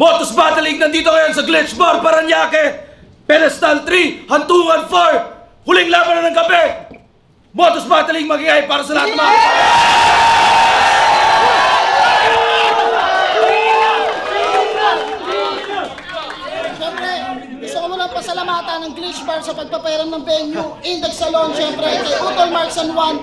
Motos Battle League nandito ngayon sa Glitch Bar, Paranaque. Pedestal 3, Hantungan 4. Huling laban na ng gabi. Motos Battle League magigay para sa lahat ng mga... Siyempre, gusto ko muna pasalamatan ng Glitch Bar sa pagpapairam ng venue, Index Salon, siyempre, kay Utol Marks and One,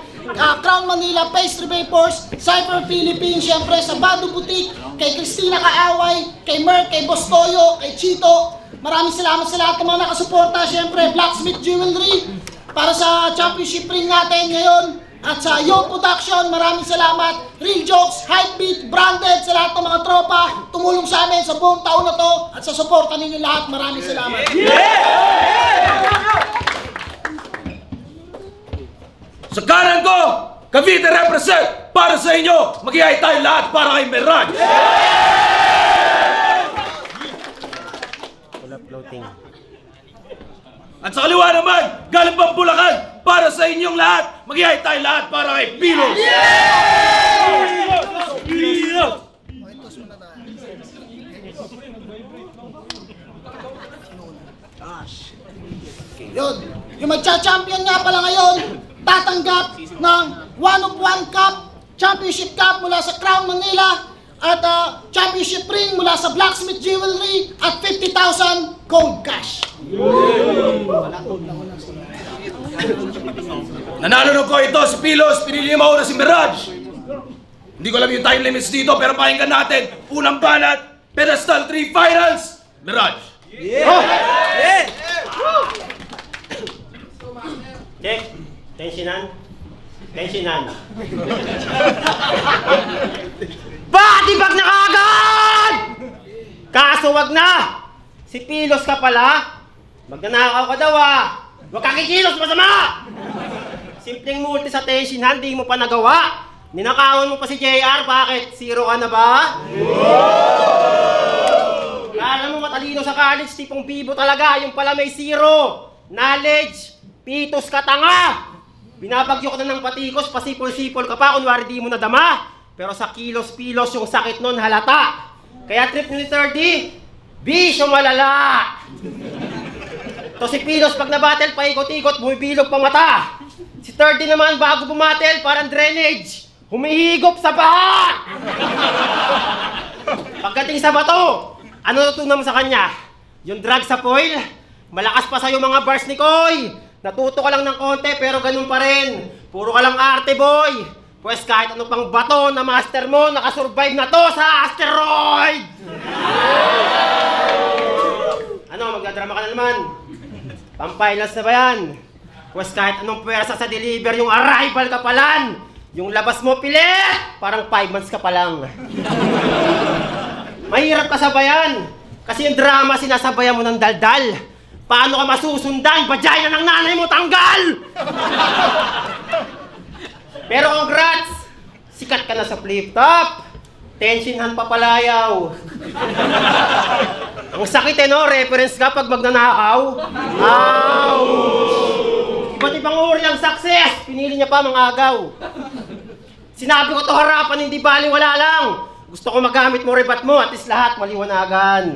Crown Manila, Pastry Vapors, Cypher Philippines, siyempre sa Bado Boutique, kay Christina Kaaway, kay Merck, kay Boss Toyo, kay Chito. Maraming salamat sa lahat ng mga nakasuporta, siyempre Blacksmith Jewelry para sa championship ring natin ngayon. At sa Yo Production, maraming salamat. Real Jokes, Hypebeat, Branded, sa lahat ng mga tropa tumulong sa amin sa buong taon na to at sa suporta ninyo lahat. Maraming salamat. Sa kanan ko, Cavite represent para sa inyo. Mag-ihay tayo lahat para kay Mirage. At sa kaliwa naman, galing pang Bulacan para sa inyong lahat. Mag-ihay tayo lahat para kay Pilos. Yun, yung magcha-champion nga pala ngayon, tatanggap ng 1-of-1 Cup, Championship Cup mula sa Crown Manila at Championship Ring mula sa Blacksmith Jewelry at 50,000 cold cash. Nanalo ko ito si Pilos, pinili mo na si Mirage. Hindi ko alam yung time limits dito pero pakinggan natin. Unang banat, Pedestal 3 Finals, Mirage. Check. Tensionan. Tensionan. Batibag na kagad! Kaso wag na! Si Pilos ka pala? Magnanakaw ka daw ah! Huwag ka kikilos, masama! Simpleng multi sa tensionan, di mo pa nagawa. Ninakawan mo pa si JR, bakit? Zero ka na ba? Kala mo matalino sa college, tipong bibo talaga, yung pala may zero. Knowledge, pitos ka tanga! Binabagyo ka na ng patikos, pasipol-sipol ka pa, kunwari di mo nadama. Pero sa kilos-pilos yung sakit nun halata. Kaya trip ni 30, bisyo malala! To si Pilos pag nabattle, paikot-ikot, bumibilog pang mata. Si 30 naman bago bumattle, parang drainage, humihigop sa baha! Pagdating sa bato, ano natutunan mo sa kanya? Yung drug sa foil? Malakas pa sa'yo mga bars ni Koy. Natuto ka lang ng konti pero ganun pa rin. Puro ka lang arte boy. Pues kahit ano pang bato na master mo, nakasurvive na to sa asteroid! Ano, magdadrama ka na naman? Pampailas na ba yan? Pues kahit anong pwersa sa deliver yung arrival ka palan, yung labas mo pilit, parang 5 months ka pa lang. Mahirap kasabayan, kasi yung drama sinasabayan mo ng daldal. Paano ka masusundan? Vagina ng nanay mo tanggal! Pero congrats! Sikat ka na sa flip top. Tensionhan papalayaw. Ang sakit no? Reference ka pag magnanakaw. Ouch! Iba't ibang uri ang success. Pinili niya pa mga agaw. Sinabi ko to harapan, hindi bali wala lang. Gusto ko magamit mo, rebat mo, at least lahat maliwanagan.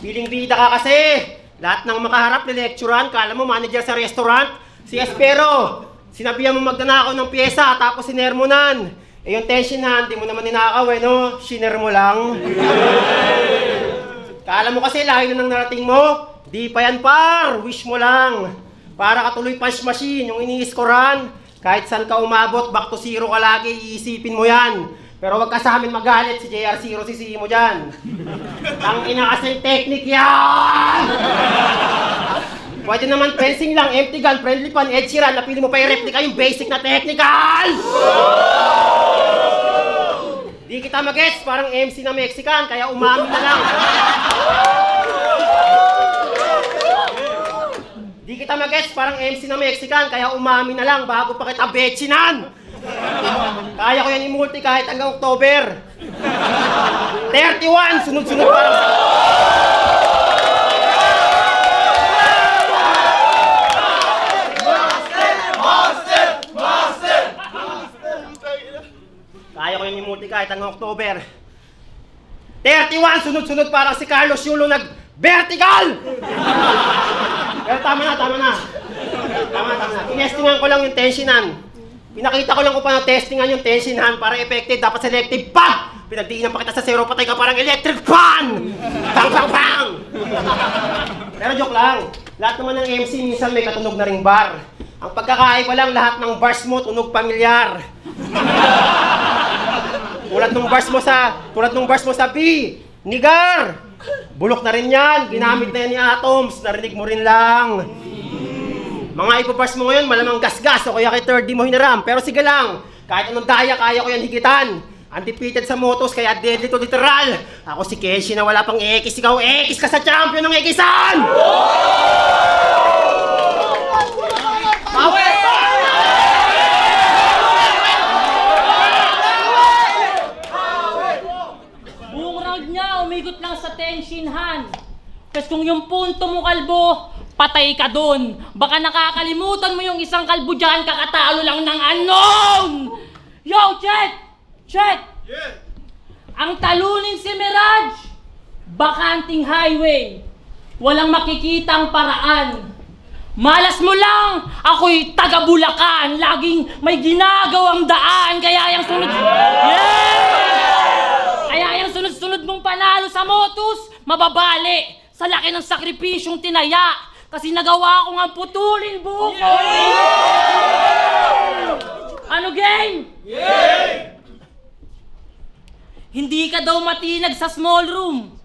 Piling bida ka kasi. Lahat ng makaharap ni lecturean, kala mo manager sa restaurant. Si Espero, sinabihan mo magnanakaw ng pyesa, tapos sinermonan. Eh yung tensionan, di mo naman ninakaw eh, no? Shiner mo lang. Kala mo kasi lahi na ng narating mo. Di pa yan par, wish mo lang. Para katuloy punch machine, yung ini-scorean. Kahit saan ka umabot, back to zero ka lagi, iisipin mo yan. Pero wag ka sa amin magalit, si JR0 sisihin mo dyan. Ang ina kasing technique yan! Pwede naman fencing lang, empty gun, friendly pan, Ed Sheeran, napili mo pa yung replica yung basic na technical! Di kita mag-gets, parang MC na Mexican, kaya umamin na lang. Di kita mag-gets, parang MC na Mexican, kaya umamin na lang bago pa kita betsinan. Kaya ko yan i-multi kahit hanggang October. 31, sunod-sunod parang sa... Kaya ko yung multi kahit hanggang October. 31, sunod-sunod parang si Carlos Yulo nag-vertical! Pero tama na. Tinestingan ko lang yung tensionan. Pinakita ko lang kung paano testingan yung tensionan para effective, dapat selective. Pag! Pinagdiinan pa kita sa zero, patay ka parang electric fan! Pang! Pero joke lang. Lahat naman ng MC minsan may katunog na ring bar. Ang pagkakaiba lang, lahat ng bars mo tunog pamilyar. Tulad nung bars mo sa B, Nigar! Bulok na rin yan, ginamit na yan ni Atoms, narinig mo rin lang. Mga ipapars mo ngayon, malamang gas-gas o kaya kay 3D mo hinaram. Pero sige lang, kahit anong daya, kaya ko yan higitan. Undefeated sa motos, kaya deadly to literal. Ako si Keshi na wala pang X, ikaw X ka sa champion ng X-an! Buong round niya, umikot lang sa tensionhan. Kasi kung yung punto mo, kalbo, patay ka dun. Baka nakakalimutan mo yung isang kalbo dyan, kakatalo lang ng unknown! Yo, Chet! Yeah. Ang talunin si Mirage, bakanting highway. Walang makikitang paraan. Malas mo lang, ako'y taga Bulacan. Laging may ginagawang daan. Kaya yung sunod mong panalo sa motos, mababali sa laki ng sakripisyong tinaya. Kasi nagawa ko nga putulin buhok ko. Ano game? Hindi ka daw matinag sa small room.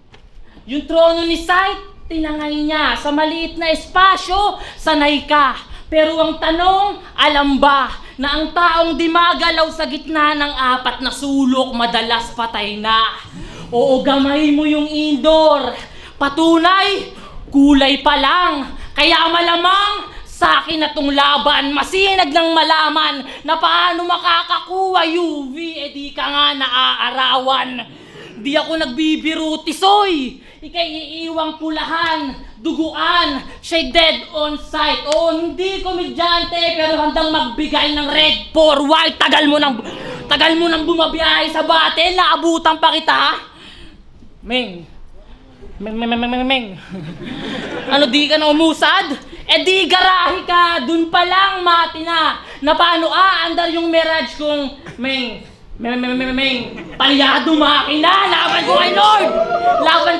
Yung trono ni Sight, tinangay niya sa maliit na espasyo, sanay ka. Pero ang tanong, alam ba na ang taong di magalaw sa gitna ng 4 na sulok madalas patay na? Oo, gamay mo yung indoor. Patunay, kulay pa lang. Kaya malamang, sa akin na tong laban, masinag ng malaman na paano makakakuha UV, di ka nga naaarawan. Di ako nagbibiro, Tisoy. Ika'y iiwang pulahan, duguan, siya'y dead on sight. Oo, hindi komedyante, pero handang magbigay ng red for white. Tagal mo nang bumabiyahe sa battle, naabutan pa kita, ha? Meng. Ano, di ka na umusad? Di garahe ka, dun pa lang mati na paano aandar yung Mirage kung palyado makina. Laban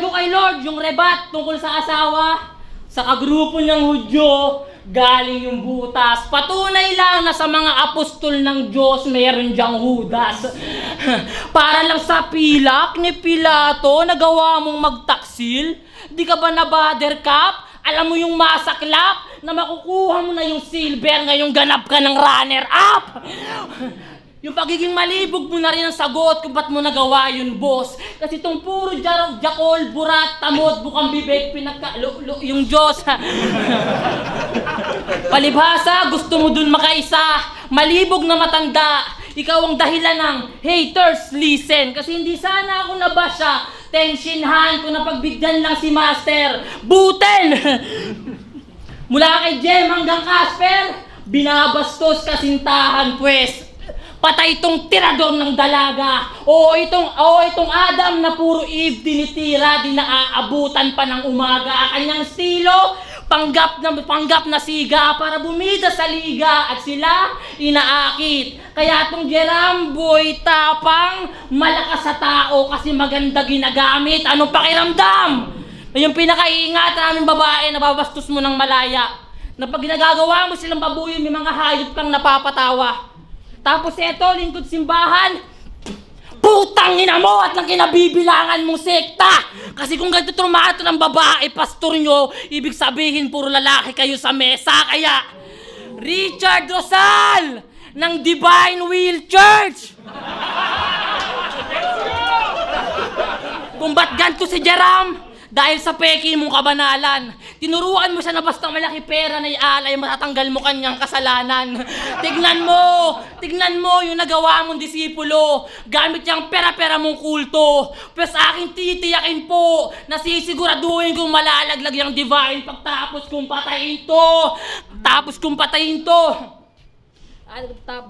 ko kay Lord yung rebat tungkol sa asawa. Sa kagrupo niyang Hudyo, galing yung butas. Patunay lang na sa mga apostol ng Diyos meron diyang Judas. Para lang sa pilak ni Pilato, nagawa mong magtaksil? Di ka ba na buttercup? Alam mo yung masaklap na makukuha mo na yung silver ngayong ganap ka ng runner-up. Yung pagiging malibog mo na rin ang sagot kung ba't mo nagawa yun, boss. Kasi itong puro jakol, burat, tamod, bukang bibig, yung Diyos. Palibhasa, gusto mo dun makaisa. Malibog na matanda. Ikaw ang dahilan ng haters, listen. Kasi hindi sana ako nabasya. Tensionhan ko na pagbigyan lang si Master. Buten! Mula kay Jem hanggang Casper, binabastos kasintahan, pues. Patay itong tirador ng dalaga. Oo, itong Adam na puro Eve tinitira, di naaabutan pa ng umaga. Kanyang estilo, panggap na siga para bumida sa liga at sila inaakit. Kaya itong Jeramboy tapang, malakas sa tao kasi maganda ginagamit. Anong pakiramdam? Yung pinakaiingat naming babae na babastos mo ng malaya. Na pag ginagagawa mo silang babuyin, may mga hayop kang napapatawa. Tapos eto, lingkod simbahan, putang ina mo at ng kinabibilangan mong sekta! Kasi kung ganito trumato ng babae, pastor nyo, ibig sabihin puro lalaki kayo sa mesa. Kaya, Richard Rosal ng Divine Will Church! Kung ba't ganito si Jeram? Dahil sa peki mong kabanalan. Tinuruan mo siya na basta malaki pera na ialay, matatanggal mo kanyang kasalanan. Tignan mo yung nagawa mong disipulo. Gamit yung pera-pera mong kulto. Pero sa akin titiyakin po, nasisiguraduhin kong malalaglag yung divine pagtapos kong patayin to.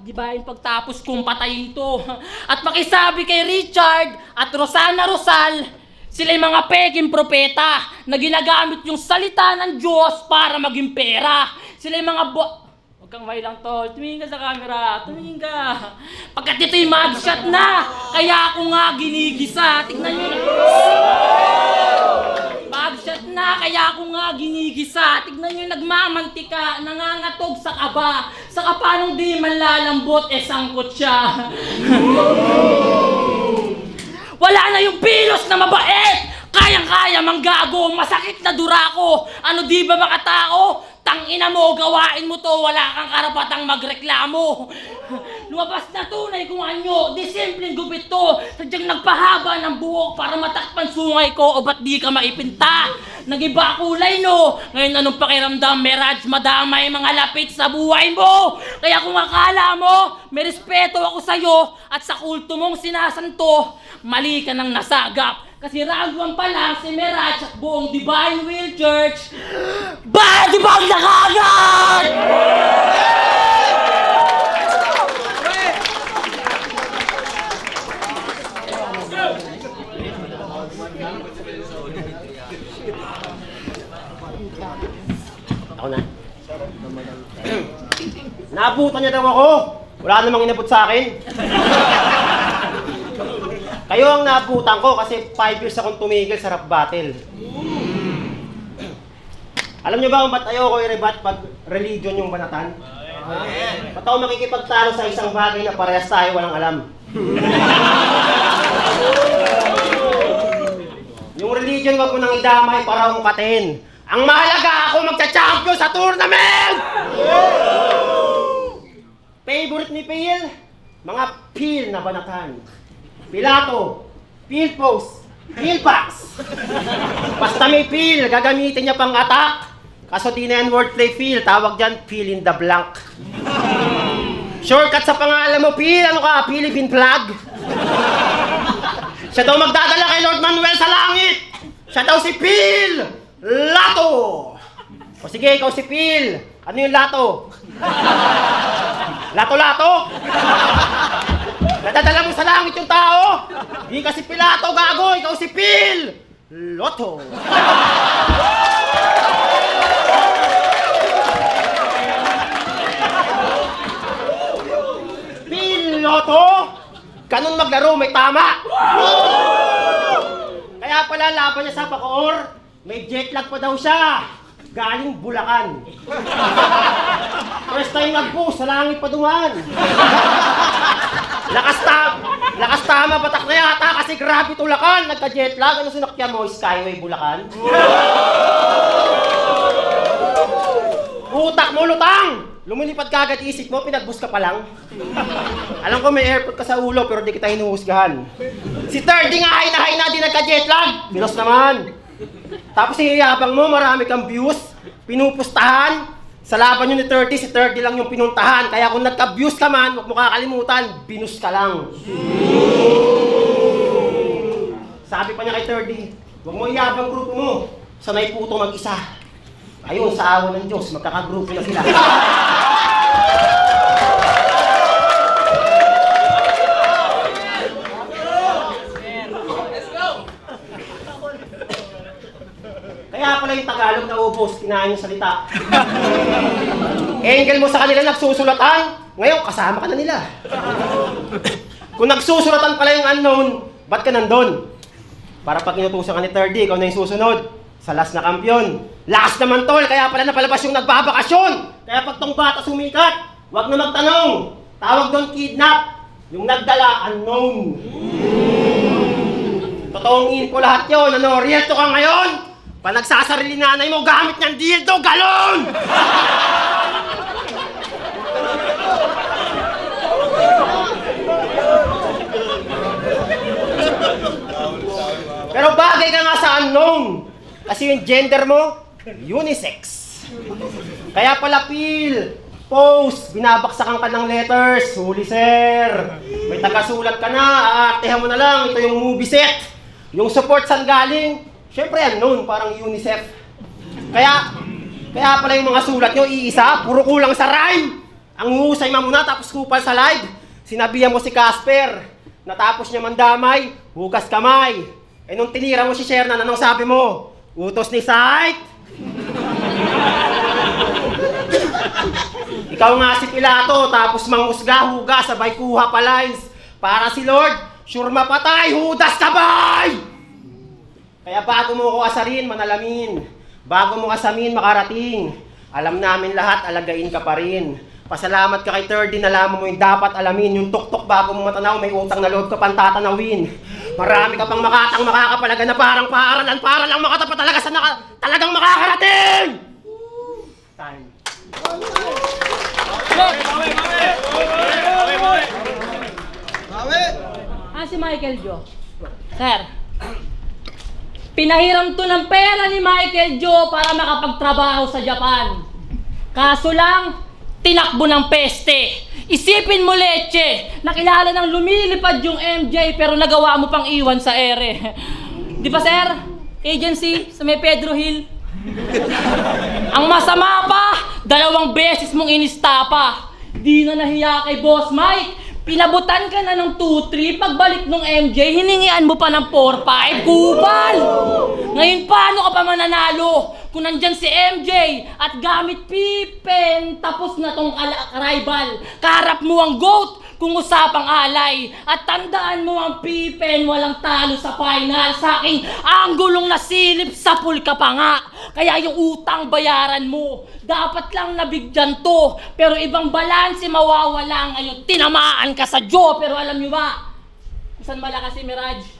Divine pagtapos kong patayin to. At pakisabi kay Richard at Rosana Rosal, Sila yung mga peking propeta na ginagamit yung salita ng Diyos para maging pera. Sila yung mga Huwag kang may lang, tol. Tumingin ka sa camera. Tumingin ka. Pagkat ito yung mugshot na, kaya ako nga ginigisa. Tignan nyo na. Mugshot na, kaya ako nga ginigisa. Tignan nyo, nagmamantika, nangangatog sa kaba. Sa kapanong di man lalambot, sangkot siya. Wala na yung pilos na mabait! Kayang-kaya manggago, masakit na durako. Ano di ba makatao? Tangina mo, gawain mo to, wala kang karapatang magreklamo. Lumabas na tunay kung anyo, di simpleng gupit to. Sadyang nagpahaba ng buhok para matakpan sungay ko o ba't di ka maipinta? Nag-iba kulay no, ngayon anong pakiramdam, Mirage, madamay mga lapit sa buhay mo. Kaya kung akala mo, may respeto ako sa'yo at sa kulto mong sinasanto, mali ka nang nasagap. Kasi ragwan pa lang si Mirage at buong Divine Will Church, bad ibang nakagad! Ako na. Naabutan niya daw ako. Wala namang inabot sa akin. Kayo ang naabutan ko kasi 5 years akong tumigil sa rap battle. Alam niyo ba kung ba't ayoko i-rebat pag religion yung banatan? Ba't ako makikipagtalo sa isang bagay na parehas tayo walang alam? Yung religion wag mo nang idamay para umukatin. Ang mahalaga ako magcha-champion sa tournament! Favorite ni Phil? Mga Phil na banatan. Pilato, Phil Post, Phil Pax. Basta may Phil, gagamitin niya pang attack. Kaso di na yan wordplay Phil, tawag dyan Phil in the blank. Shortcut sa pangalan mo Phil, ano ka, Philippine flag? Siya daw magdadala kay Lord Manuel sa langit. Siya daw si Phil Lato. O sige, ikaw si Phil. Ano yung Lato? Lato-lato? Nadadala mo sa langit yung tao? Di ka si Pilato, gago! Ikaw si Phil Lotto! Phil Lotto? Ganun maglaro, may tama! Kaya pala laban niya sa Bacoor, may jet lag pa daw siya. Galing Bulacan. First time nag-boost, sa langit pa duman. Lakas tama, batak na yata kasi grabe tulakan. Nagka-jet lag, ano sinakyan mo? Skyway Bulacan? Utak mo, lutang! Lumilipad ka agad isip mo, pinag-boost ka pa lang. Alam ko may airport ka sa ulo, pero di kita hinuhusgahan. Si Thirdy nga hay na din nagka-jet lag. Binos naman. Tapos hihiyabang mo, marami kang views, pinupustahan. Sa laban yun ni 30, si 30 lang yung pinuntahan. Kaya kung nagka-views ka man, huwag mo kakalimutan, binus ka lang. Sabi pa niya kay 30, huwag mo iyabang grupo mo. Sanay puto mag-isa. Ayun, sa awa ng Diyos, magkakagrupo na sila. Kaya pala yung Tagalog na ubos, kinain yung salita. Angle mo sa kanila nagsusulatan, ngayon kasama ka na nila. Kung nagsusulatan pala yung unknown, ba't ka nandun? Para pag inutusan ka ni 30, ikaw na yung susunod. Sa last na kampiyon. Lakas naman tol, kaya pala napalabas yung nagbabakasyon. Kaya pag tong bata sumikat, wag na magtanong. Tawag doon kidnap. Yung nagdala, unknown. Totoong info lahat yun. Ano, realto ka ngayon? Pag nagsasarili nanay mo, gamit niyang dildo, galon! Pero bagay ka nga sa unknown. Kasi yung gender mo, unisex. Kaya pala Phil, post, binabaksakan ka ng letters. Huli sir, may tagasulat ka na, aartehan mo na lang, ito yung movie set. Yung support saan galing, syempre unknown, parang UNICEF. Kaya pala yung mga sulat nyo, iisa, puro kulang sa rhyme. Ang husay mamuna, tapos kupal sa live. Sinabihan mo si Casper, natapos niya mandamay, hugas kamay. Eh nung tinira mo si Shernan, anong sabi mo? Utos ni Sight? Ikaw nga si Pilato, tapos manghusga-huga, sabay kuha pa lines. Para si Lord, sure mapatay, Judas kabay! Kaya bago mo ko asarin, manalamin. Bago mo asamin, makarating. Alam namin lahat, alagain ka pa rin. Pasalamat ka kay 30, nalaman mo yung dapat alamin. Yung tuktok bago mo matanaw, may utang na loob ka pang tatanawin. Marami ka pang makatang makakapalaga na parang paaralan para lang makatapat talaga sa talagang makakarating! Time. Si Michael Jo. Sir, pinahiram to ng pera ni Michael Jo para makapagtrabaho sa Japan. Kaso lang, tinakbo ng peste. Isipin mo, Leche, nakilala ng lumilipad yung MJ pero nagawa mo pang iwan sa ere. Di ba, sir? Agency sa may Pedro Hill. Ang masama pa, 2 beses mong inistapa. Di na nahiya kay Boss Mike. Pinabutan ka na ng 2-3, pagbalik ng MJ, hiningian mo pa ng 4-5, kubal! Ngayon paano ka pa mananalo? Kung nandyan si MJ at gamit pipen, tapos na tong rival. Kaharap mo ang GOAT kung usapang alay. At tandaan mo ang pipen, walang talo sa final. Sa aking anggulong nasilip, sapul ka pa nga. Kaya yung utang bayaran mo, dapat lang nabigyan to. Pero ibang balanse mawawala ngayon. Tinamaan ka sa Joe, pero alam nyo ba? Saan malakas si Mirage?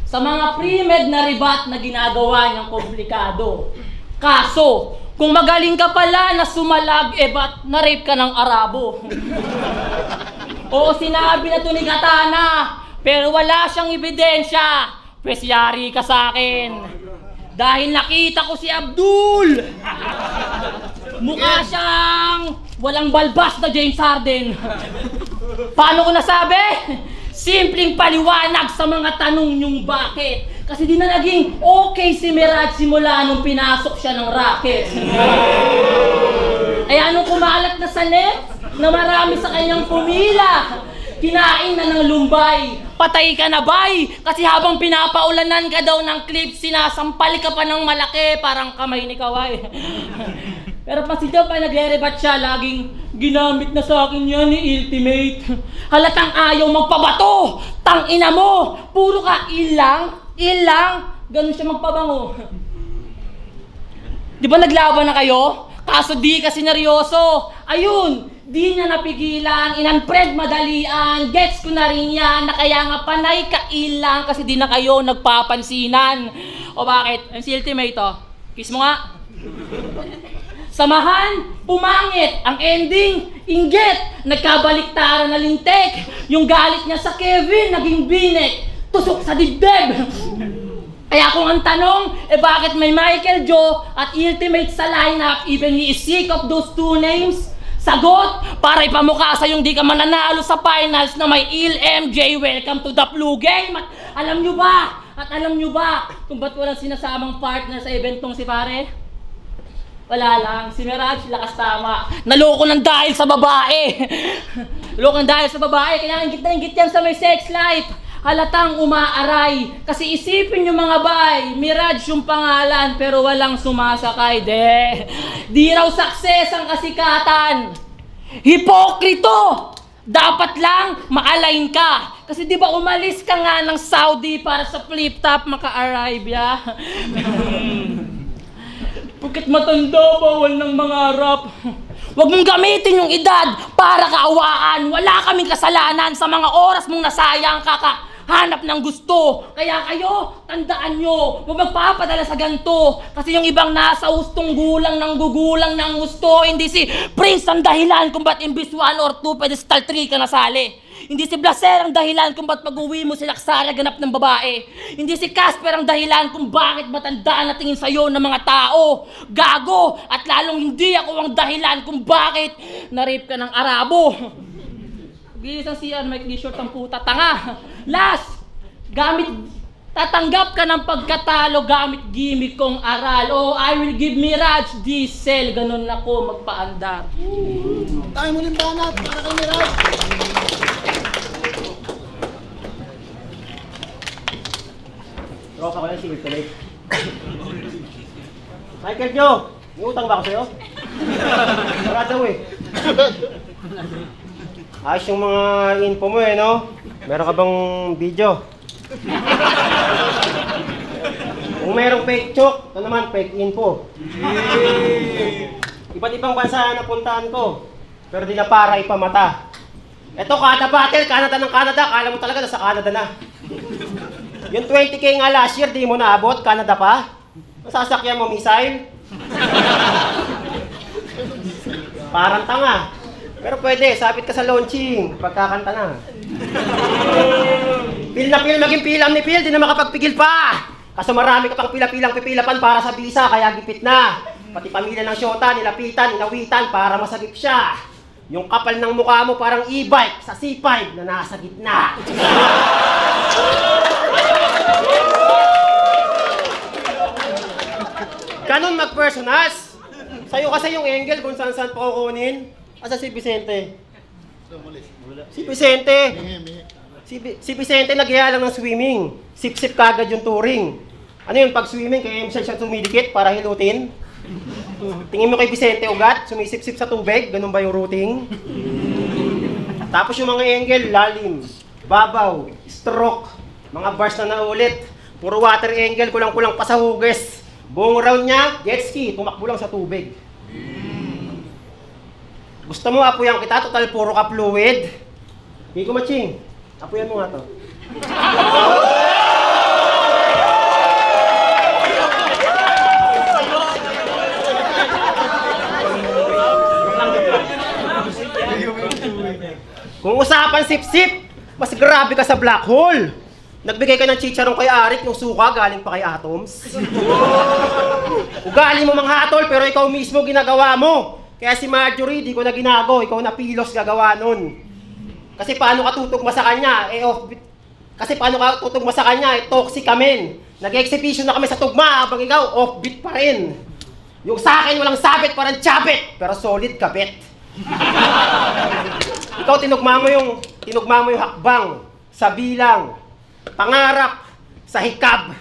Sa mga pre-med na ribat na ginagawa niyang komplikado. Kaso, kung magaling ka pala na sumalag, ba't na-rape ka ng Arabo? Oo, sinabi na to ni Katana, pero wala siyang ebidensya. Pwes yari ka sa akin. Dahil nakita ko si Abdul. Mukha siyang walang balbas na James Harden. Paano ko nasabi? Simpleng paliwanag sa mga tanong niyong bakit. Kasi di na naging okay si Mirage simula nung pinasok siya ng racket. Ay anong kumalat na sa net na marami sa kanyang pumila. Kinain na ng lumbay. Patay ka na bay. Kasi habang pinapaulanan ka daw ng clip, sinasampal ka pa ng malaki parang kamay ni Kawai. Pero pa si Joe pa nagre-rebat siya, laging ginamit na sa akin yan ni Ultimate. Halatang ayaw magpabato! Tangina mo! Puro ka ilang, ganun siya magpabango. Di ba naglaban na kayo? Kaso di kasi neryoso. Ayun, di niya napigilan, inunfriend madalian, gets ko na rin yan, na kaya nga panay ka ilang kasi di na kayo nagpapansinan. O bakit? Ang si Ultimate to, kiss mo nga. Samahan, pumangit, ang ending, inggit, nagkabaliktaran na lintek, yung galit niya sa Kevin, naging binek, tusok sa dibdib. Kaya kung ang tanong, bakit may Michael Jo at Ultimate sa lineup, even he is sick of those 2 names? Sagot, para ipamukha sa yung di ka mananalo sa finals na may MJ, welcome to the flu game. At alam nyo ba kung ba't walang sinasamang partner sa eventong si pare? Wala lang, si Mirage, lakas tama. Naloko ng dahil sa babae. Naloko ng dahil sa babae, kaya ingit na ingit yan sa may sex life. Halatang umaaray. Kasi isipin nyo mga bay, Mirage yung pangalan pero walang sumasakay. Di raw success ang kasikatan. Hipokrito! Dapat lang ma-align ka. Kasi di ba umalis ka nga ng Saudi para sa flip-top maka-arrive ya? Pagkat matanda, bawal ng mangarap. Huwag mong gamitin yung edad para kaawaan. Wala kaming kasalanan sa mga oras mong nasayang kakahanap ng gusto. Kaya kayo, tandaan nyo, huwag magpapadala sa ganito. Kasi yung ibang nasa hustong gulang ng gugulang ng gusto. Hindi si Prince ang dahilan kung ba't imbis 1 or 2 pedestal 3 ka nasali. Hindi si Blaser ang dahilan kung ba't pag-uwi mo si Laksara ganap ng babae. Hindi si Casper ang dahilan kung bakit matandaan na tingin sa'yo ng mga tao. Gago! At lalong hindi ako ang dahilan kung bakit na-rape ka ng Arabo. Gilis ang CR, Mike Lee short ang puta. Tanga! Last! Tatanggap ka ng pagkatalo gamit gimmick kong aral. Oh, I will give Mirage diesel. Ganun ako magpaandar. Tayo mo rin banat para kay Mirage. Tropa ko lang si Ultimate. Michael Joe, may utang ba ako sa'yo? Wala daw eh. Ayos yung mga info mo eh, no? Meron ka bang video? Kung merong fake joke, ito naman, fake info. Iba't ibang bansa na napuntahan ko, pero di na para ipamata. Ito, kada battle, Canada ng Canada, kala mo talaga nasa Canada na. Yung 20K nga last year, di mo naabot, Canada pa. Masasakyan mo, missile. Parang tanga. Pero pwede, sabit ka sa launching, pagkakanta na. Pil na pil, maging pilam ni Pil, di na makapagpigil pa. Kaso marami ka pang pila-pilang pipilapan para sa visa, kaya gipit na. Pati pamilya ng syota, nilapitan, inawitan para masagip siya. Yung kapal ng mukha mo parang e-bike sa C5 na nasa gitna. Ganun mag-personals. Sa'yo kasi yung angle kung saan-saan pa kukunin. Asa si Vicente? Si Vicente. Si Vicente nag-iya lang ng swimming. Sip-sip kagad yung touring. Ano yun, pag swimming, kaya siya tumidikit para hilutin? Tingin mo kay Vicente ugat, sumisip-sip sa tubig, ganun ba yung routing? Tapos yung mga angle, lalim, babaw, stroke, mga bars na naulit, puro water angle, kulang-kulang pa sa hugis. Buong round niya, jet ski, tumakbo lang sa tubig. Gusto mo apuyan kita, total puro ka fluid? Hindi ko matching, apuyan mo nga to. Kung usapan sip-sip, mas grabe ka sa black hole. Nagbigay ka ng chicharong kay Arik, yung suka galing pa kay Atoms. Ugali mo mga hatol, pero ikaw mismo ginagawa mo. Kaya si Marjorie, di ko na ginago, ikaw na pilos gagawa nun. Kasi paano ka tutugma sa kanya, toxic kami. Nag-exhibition na kami sa tugma, habang ikaw, offbeat pa rin. Yung sa akin, walang sabit, parang chabit, pero solid kabit. Ikaw tinugma mo yung hakbang sa bilang, pangarap sa hikab.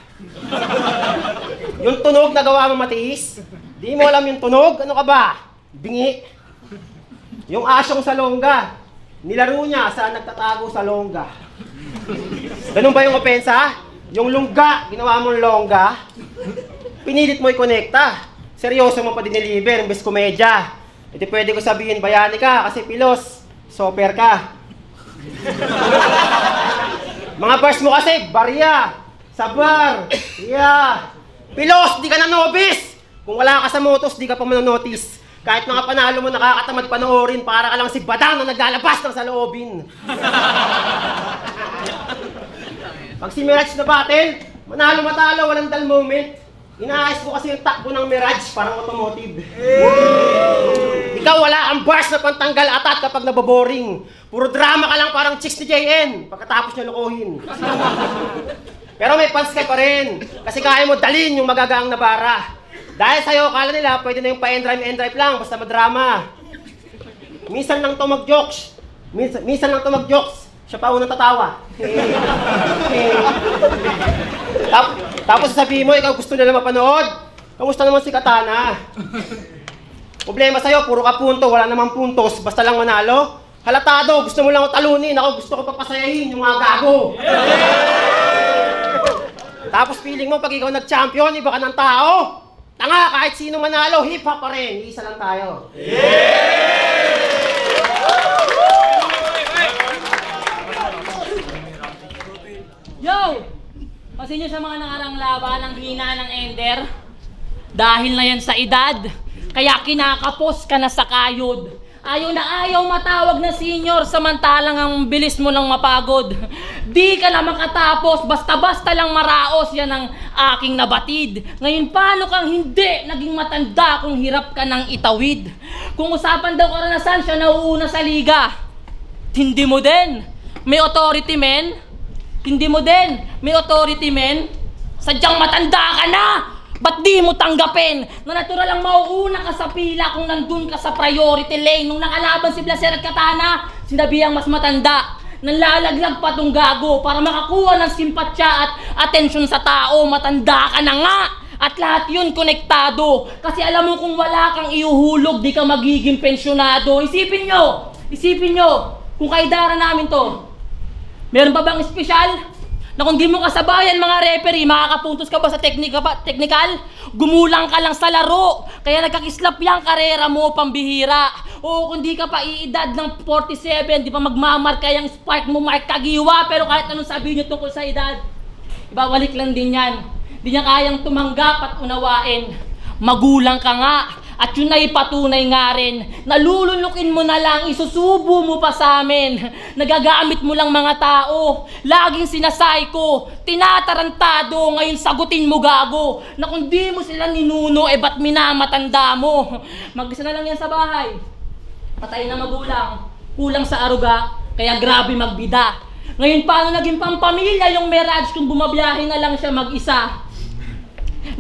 Yung tunog na gawa mo matiis, di mo alam yung tunog, ano ka ba? Bingi. Yung asyong sa longga, nilaro niya saan nagtatago sa longga. Ganun ba yung opensa? Yung lungga, ginawa mong longga, pinilit mo i-connecta. Seryoso mo pa diniliver, imbes komedya. Hindi pwede ko sabihin, bayani ka kasi pilos, soper ka. Mga bars mo kasi, barya, sabar, pilos, di ka na nobis. Kung wala ka sa motos, di ka pa manonotice. Kahit mga panalo mo nakakatamad panoorin, para ka lang si Badang na naglalabas ng saloobin. Pag si Mirage na battle, manalo-matalo, walang dull moment. Inaayos mo kasi yung takbo ng Mirage, parang automotive. Ikaw wala ang bars na pantanggal atat kapag naboboring. Puro drama ka lang parang chicks ni JN pagkatapos niya lokohin. Pero may fans ka pa rin kasi kaya mo dalin yung magagaang na bara. Dahil sa'yo, kala nila pwede na yung pa-end-drive lang basta madrama. Minsan lang to mag-jokes. Siya pa unang tatawa. Tapos sasabihin mo, ikaw gusto nila mapanood. Kamusta naman si Katana? Problema sa'yo, puro ka punto, wala namang puntos, basta lang manalo. Halatado, gusto mo lang ako talunin, ako gusto ko papasayahin yung mga gago. Tapos feeling mo, pag ikaw nag-champion, iba ka ng tao. Tanga, kahit sino manalo, hip-hop pa rin, isa lang tayo. Yo! Kasi nyo sa mga nakarang laban ang hina ng Ender, dahil na yan sa edad, kaya kinakapos ka na sa kayod. Ayaw matawag na senior, samantalang ang bilis mo lang mapagod. Di ka na makatapos, basta-basta lang maraos, yan ang aking nabatid. Ngayon, paano kang hindi naging matanda kung hirap ka ng itawid? Kung usapan daw karanasan, siya nauuna sa liga. Hindi mo din. May authority, men. Hindi mo din. May authority, men. Sadyang matanda ka na! Ba't di mo tanggapin na natural lang mauuna ka sa pila kung nandun ka sa priority lane? Nung nakalaban si Blaser at Katana, sinabihang mas matanda Nanlalaglag pa tong gago para makakuha ng simpatsya at atensyon sa tao. Matanda ka na nga! At lahat yun konektado. Kasi alam mo kung wala kang iuhulog, di ka magiging pensyonado. Isipin nyo, kung kaidara namin to, meron pa bang espesyal? Na kung di mo kasabayan mga referee, makakapuntos ka ba sa technical? Gumulang ka lang sa laro. Kaya nagkakislap yung karera mo, pambihira. O kung di ka pa iedad ng 47, di pa magmamarka yung spark mo, Mark Kagiwa. Pero kahit anong sabihin nyo tungkol sa edad, ibabalik lang din yan. Di niya kayang tumanggap at unawain. Magulang ka nga. At yun ay patunay nga rin. Nalulunukin mo na lang, isusubo mo pa sa amin. Nagagamit mo lang mga tao. Laging sinasay ko, tinatarantado, ngayon sagutin mo gago. Na kung di mo sila ninuno, ba't minamatanda mo? Mag-isa na lang yan sa bahay. Patay na magulang, kulang sa aruga, kaya grabe magbida. Ngayon paano naging pampamilya yung Mirage kung bumabiyahe na lang siya mag-isa?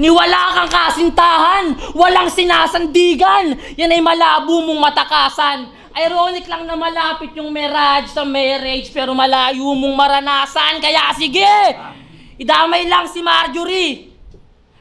Ni wala kang kasintahan, walang sinasandigan, yan ay malabo mong matakasan. Ironic lang na malapit yung Mirage sa marriage pero malayo mong maranasan. Kaya sige, idamay lang si Marjorie.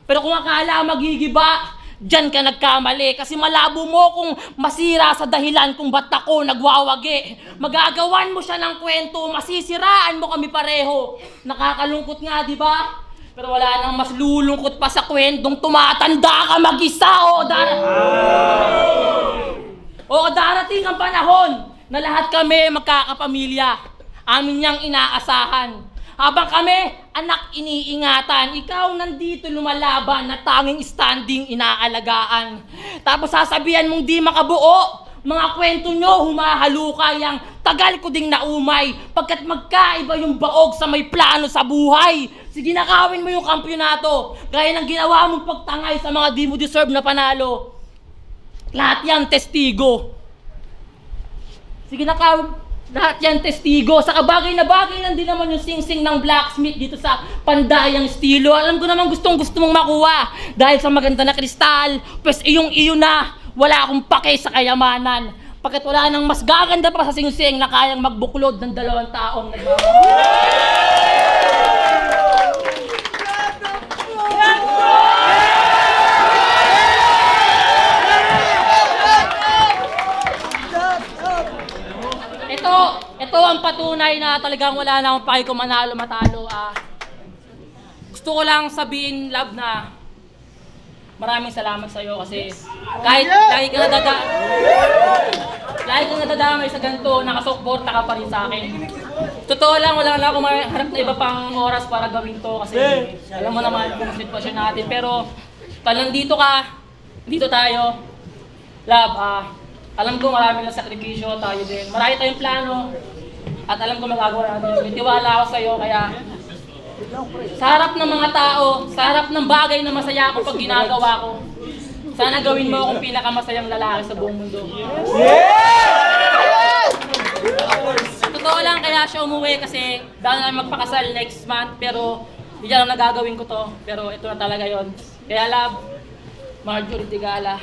Pero kung akala magigiba, dyan ka nagkamali. Kasi malabo mo kung masira sa dahilan kung ba't ako nagwawagi. Magagawan mo siya ng kwento, masisiraan mo kami pareho. Nakakalungkot nga, di ba? Pero wala nang mas lulungkot pa sa kwentong tumatanda ka mag-isa, darating ang panahon na lahat kami magkakapamilya. Amin niyang inaasahan. Habang kami, anak iniingatan, ikaw nandito lumalaban na tanging standing inaalagaan. Tapos sasabihan mong di makabuo, mga kwento nyo humahalukay ang tagal ko ding naumay pagkat magkaiba yung baog sa may plano sa buhay. Sige, nakawin mo yung kampyonato gaya ng ginawa mong pagtangay sa mga di mo deserve na panalo. Lahat yan testigo. Sige, lahat yan testigo. Sa kabagay na bagay lang din naman yung sing-sing ng blacksmith dito sa pandayang estilo. Alam ko naman gusto mong makuha dahil sa maganda na kristal. Pues iyo na. Wala akong pake sa kayamanan. Pagkat wala nang mas gaganda pa sa sing-sing na kayang magbuklod ng 2 taong Ito ang patunay na talagang wala na akong pake kung manalo matalo. Gusto ko lang sabihin, love, na maraming salamat sa iyo kasi kahit lagi ka nadadamay sa ganito, nakasuporta ka pa rin sa akin. Totoo lang, wala na akong harap na iba pang oras para gawin to kasi alam mo naman kung sitwasyon natin. Pero talang dito tayo. Love, alam ko marami lang sakripisyo tayo din. Marami tayong plano at alam ko magagawa natin. May tiwala ako sa iyo kaya sa harap ng mga tao, sa harap ng bagay na masaya ako pag ginagawa ko, sana gawin mo akong pinakamasayang lalaki sa buong mundo. Totoo lang kaya siya umuwi kasi dahil na magpakasal next month pero hindi lang nagagawin ko to. Pero ito na talaga yon. Kaya love, Marjorie Tigala.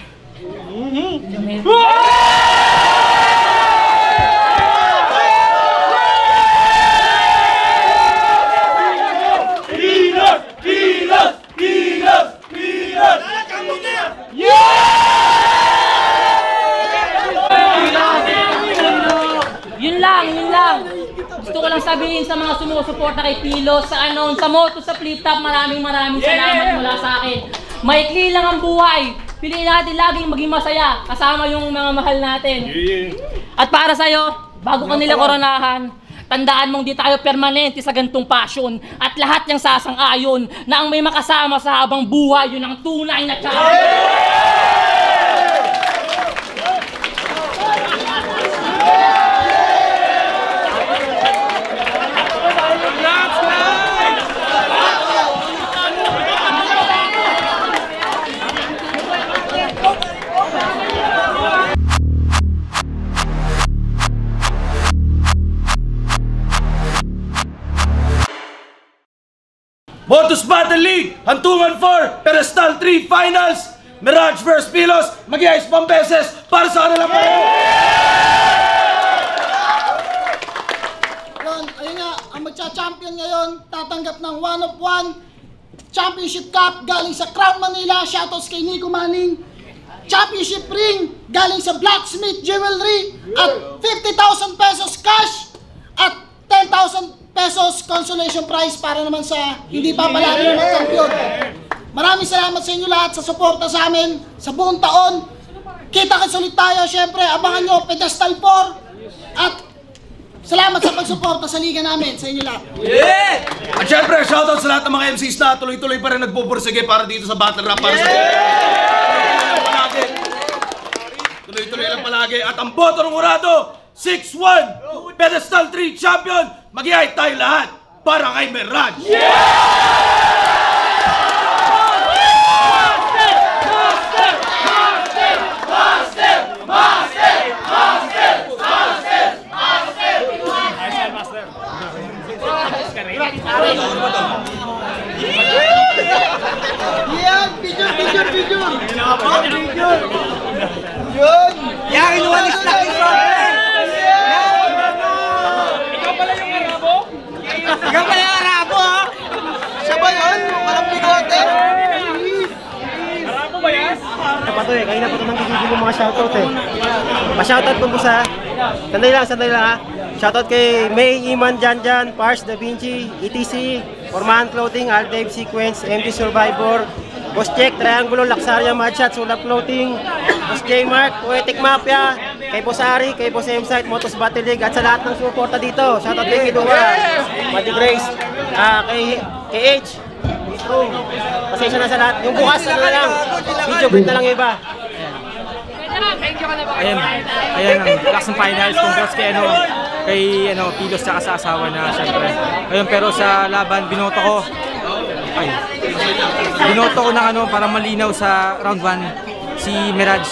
Yun lang. Gusto ko lang sabihin sa mga sumusuporta kay Pilos, sa Moto, sa Flip Top, maraming salamat mula sa akin. Maikli lang ang buhay. Piliin natin laging maging masaya kasama yung mga mahal natin. At para sa'yo, bago ka nila koronahan, tandaan mong di tayo permanente sa gantong passion at lahat niyang sasang-ayon na ang may makasama sa habang buhay, yun ang tunay na champion. Motos Battle League, Hantungan 4, Pedestal 3 Finals, Mirage vs Pilos, mag-iayos pang beses para sa kanilang pareho! magcha-champion ngayon, tatanggap ng 1-of-1 Championship Cup galing sa Crown Manila. Shoutouts kay Nico Manning. Championship ring galing sa Blacksmith Jewelry at 50,000 pesos cash at 10,000 pesos consolation prize para naman sa hindi pa palagi na mag-champion. Maraming salamat sa inyo lahat sa suporta sa amin sa buong taon. Kita-kits ulit tayo. Siyempre, abangan nyo Pedestal 4 at salamat sa pagsuporta sa liga namin sa inyo lahat. At syempre, shoutout sa lahat ng mga MCs na tuloy-tuloy pa rin nagpupursige para dito sa Battle Rap para sa tuloy-tuloy lang palagi. At ang boto ng Urado, 6-1 Pedestal 3 Champion. Mag-iay tayo lahat para kay Mirage. Yan, picture. Yun. Yan, inuwalis na kayo sa akin! Ikaw pala yung Arabo? Ikaw pala yung Arabo, ha? Siya ba yun? Walang bigote? Arabo ba yan? Ito to eh, kanina pa ito nang gigigil yung mga shoutout eh. Pa-shoutout po sa... Sandali lang ha. Shoutout kay May, Iman, Janjan, Pars, Da Vinci, ETC, Forman Clothing, Aldave Sequence, MG Survivor, Boss Jack, Triangulo, Laksaria, Madshot, Sulap Clothing, Boss J Mark, Poetic Mafia, kay Boss Ari, kay Boss M-Site, Motos Battle League, at sa lahat ng suporta dito. Shoutout kay Kidua, Mati Grace, kay H, pasensya na sa lahat. Yung bukas, ano na lang, video print na lang yung iba. Ayan ang last ng finals. Congrats kay Pilos tsaka sa asawa na syempre. Ayun, pero sa laban binoto ko para malinaw sa round 1 si Mirage.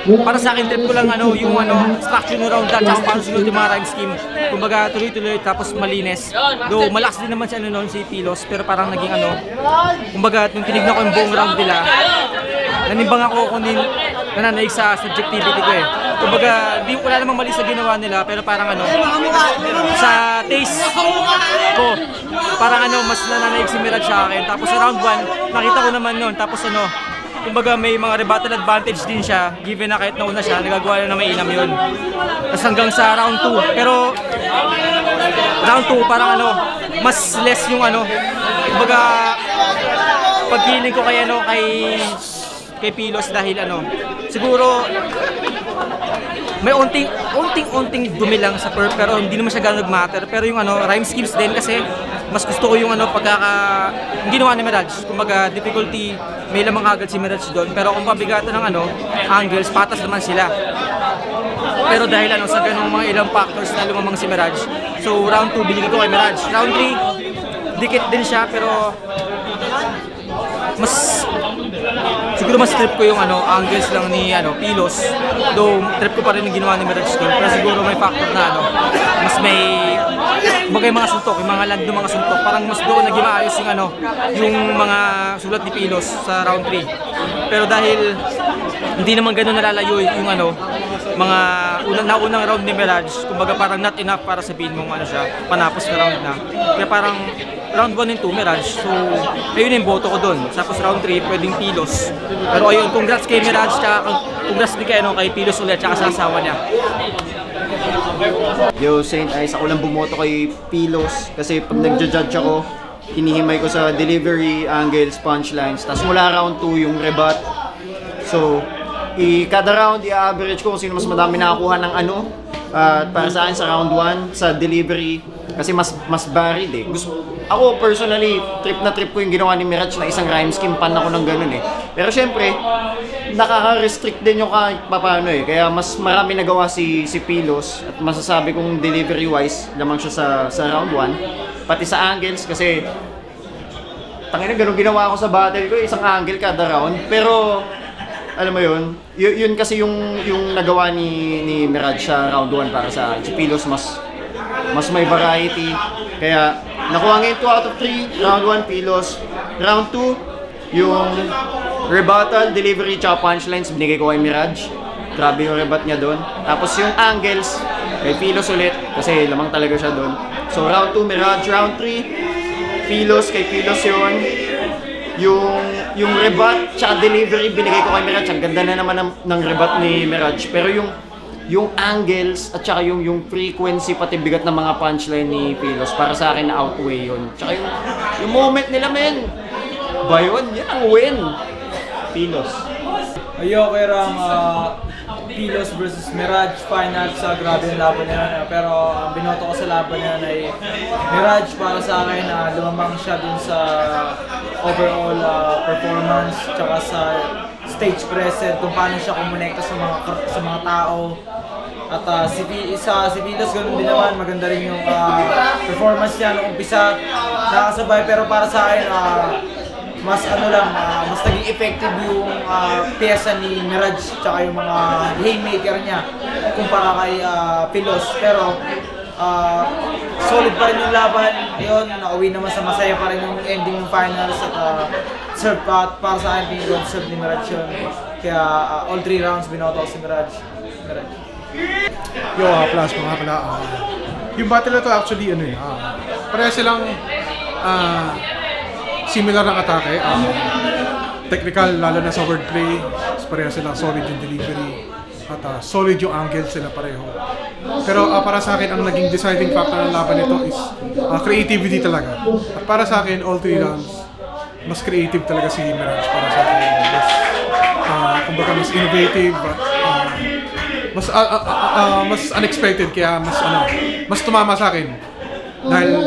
Para sa akin, trip ko lang yung structure ng round at paano sunod yung mga rhyme scheme. Kumbaga tuloy-tuloy tapos malinis. Though malakas din naman si Pilos, pero parang naging kumbaga nung tinignan ko yung buong round nila, nanimbang ako kung nananaig sa subjectivity ko eh. Kumbaga, wala namang mali sa ginawa nila, pero parang sa taste ko, parang mas nananaig si Mirage sa akin. Tapos sa round 1, nakita ko naman nun. Tapos kumbaga may mga rebuttal advantage din siya, given na kahit nauna siya, nagagawa na may inam yun. Tapos hanggang sa round 2, pero round 2 parang mas less yung kumbaga, pagkiling ko kay Pilos dahil siguro may unting dumi lang sa perp, pero hindi naman siya gano'ng nag-matter. Pero yung rhyme schemes din kasi mas gusto ko yung yung ginawa ni Mirage. Kumbaga difficulty, may lamang agad si Mirage doon, pero kung pabigatan ng angles, patas naman sila. Pero dahil sa ganung mga ilang factors na lumamang si Mirage, so round 2 binigay ko kay Mirage. Round 3 dikit din siya, pero siguro mas trip ko yung angles lang ni Pilos. Though trip ko pa rin yung ginawa ni Mirage doon, pero siguro may factor na mas may bagay mga suntok, yung mga land ng mga suntok, parang mas doon naging maayos yung mga sulat ni Pilos sa round 3. Pero dahil hindi naman gano'n nalalayo yung mga unang round ni Mirage, kumbaga parang not enough para sabihin mong siya, panapos na round na. Kaya parang round 1 and 2 Mirage, so ayun yung boto ko doon. Tapos round 3 pwedeng Pilos. Pero ayun, congrats kay Mirage, tsaka congrats din kay Pilos ulit, tsaka sa asawa niya. Yo, Saint Ice, ako lang bumoto kay Pilos kasi pag nagja-judge ako, hinihimay ko sa delivery, angles, punchlines. Tapos mula round 2 yung rebut. So, kada round i-average ko kung sino mas madami nakakuha ng para sa akin sa round 1, sa delivery, kasi mas varied eh. Ako personally, trip na trip ko yung ginawa ni Mirage na isang rhyme scheme, pan ako ng ganun eh. Pero syempre, nakaka-restrict din yung kahit paano eh. Kaya mas marami nagawa si Pilos at masasabi kong delivery wise lamang siya sa round 1. Pati sa angles kasi tangina ganun ginawa ko sa battle ko, isang angle kada round. Pero alam mo yun kasi yung nagawa ni Mirage sa round 1 para sa Pilos mas may variety. Kaya nakuha ngayon 2 out of 3, round 1 Pilos. Round 2, yung rebuttal, delivery, tsaka punchlines binigay ko kay Mirage. Grabe yung rebut niya doon. Tapos yung angles, kay Pilos ulit, kasi lamang talaga siya doon. So round 2 Mirage, round 3 Philos, kay Philos yun. Yung rebut tsaka delivery binigay ko kay Mirage. Ang ganda na naman ng rebut ni Mirage. Pero yung angles at saka yung frequency pati bigat ng mga punchline ni Philos para sa akin na outweigh yun. Tsaka yung moment nila men. Ba yun? Yan ang win. Philos. Ayoko kayong Philos versus Mirage finals, grabe yung laban nila. Pero ang binoto ko sa laban nila ay Mirage para sa akin lumamang siya dun sa overall performance tsaka sa stage presence, kung paano siya kumonekta sa mga tao. At si Philos ganoon din naman, maganda rin yung performance niya noong umpisa, nakasabay. Pero para sa akin mas naging effective yung pyesa ni Mirage tsaka yung mga haymaker niya kumpara kay Philos. Pero solid pa rin yung laban. Yun, nauwi naman sa masaya pa rin yung ending ng finals. At serve para sa akin, pinag serve ni Mirage yun. Kaya all 3 rounds binoto ko si Mirage. Yo, plus mga pala. Yung battle na to actually pareha silang similar ng atake. Technical, lalo na sa wordplay. Pareha silang solid yung delivery. At solid yung angles sila pareho. Pero para sa akin, ang naging deciding factor ng laban nito is creativity talaga. At para sa akin, all 3 rounds, mas creative talaga si Mirage para sa akin. Kumbaga mas innovative, mas unexpected, kaya mas tumama sa akin. Dahil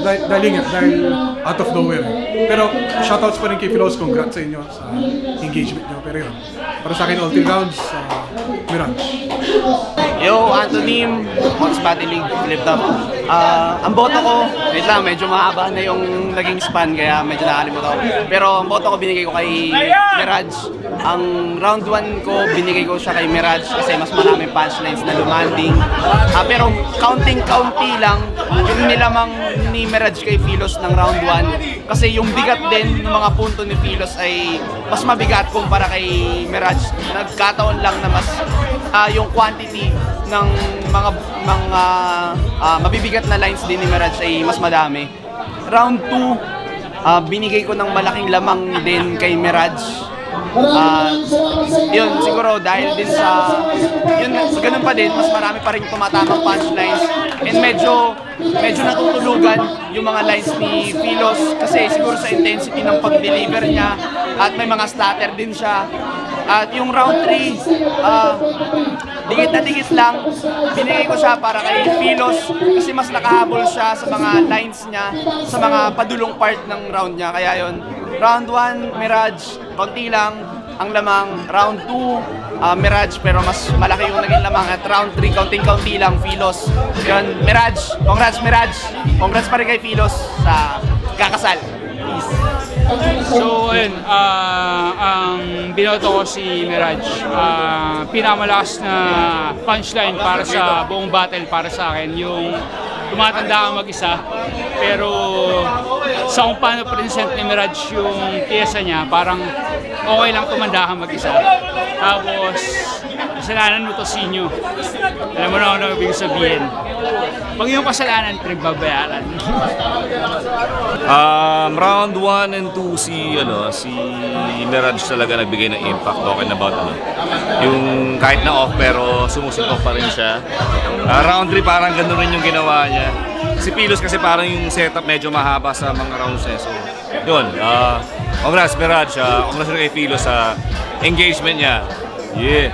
out of nowhere. Pero shoutouts pa rin kay Philos, congrats sa inyo sa engagement nyo. Pero yun, para sa akin all 3 rounds, Mirage. Yo, Antonym, Mox Battle League, Flip Top. Ang boto ko, wait lang, medyo mahaba na yung naging span kaya medyo nakalimutan ko. Pero ang boto ko binigay ko kay Mirage. Ang round 1 ko, binigay ko siya kay Mirage kasi mas maraming punchlines na lumanding. Pero counting-county lang yung nilamang ni Mirage kay Philos ng round 1. Kasi yung bigat din ng mga punto ni Philos ay mas mabigat kumpara kay Mirage. Nagkataon lang na mas yung quantity ng mga mabibigat na lines din ni Mirage ay mas madami. Round 2, binigay ko ng malaking lamang din kay Mirage. Yun, siguro dahil din sa yun, ganun pa din, mas marami pa rin tumatamang punchlines and medyo natutulugan yung mga lines ni Philos kasi siguro sa intensity ng pag-deliver niya at may mga stutter din siya. At yung round 3, dikit na dikit lang, binigay ko siya para kay Philos kasi mas nakahabol siya sa mga lines niya, sa mga padulong part ng round niya. Kaya yun, round 1, Mirage, konti lang ang lamang. Round 2, Mirage, pero mas malaki yung naging lamang. At round 3, kaunting-kaunti lang, Philos. Yun, Mirage, congrats Mirage. Congrats pa rin kay Philos sa kakasal. Peace. So, ayun, ang binoto ko si Mirage. Pinamalakas na punchline para sa buong battle para sa akin. Yung tumatanda ka mag-isa, pero sa kung paano present ni Mirage yung pyesa niya, parang okay lang tumanda ka mag-isa. Tapos, kasalanan mo to sinyo. Alam mo na ano ibig sabihin. Pag yung kasalanan, pinagbabayaran. Round 1 and 2 si Mirage talaga nagbigay ng impact. Talking about yung kahit na off pero sumusuntok pa rin siya. Round 3 parang gano'n rin yung ginawa niya. Si Philos kasi parang yung setup medyo mahaba sa mga rounds niya. So, yun. Congrats Mirage. Congrats rin kay Philos sa engagement niya. Yeah.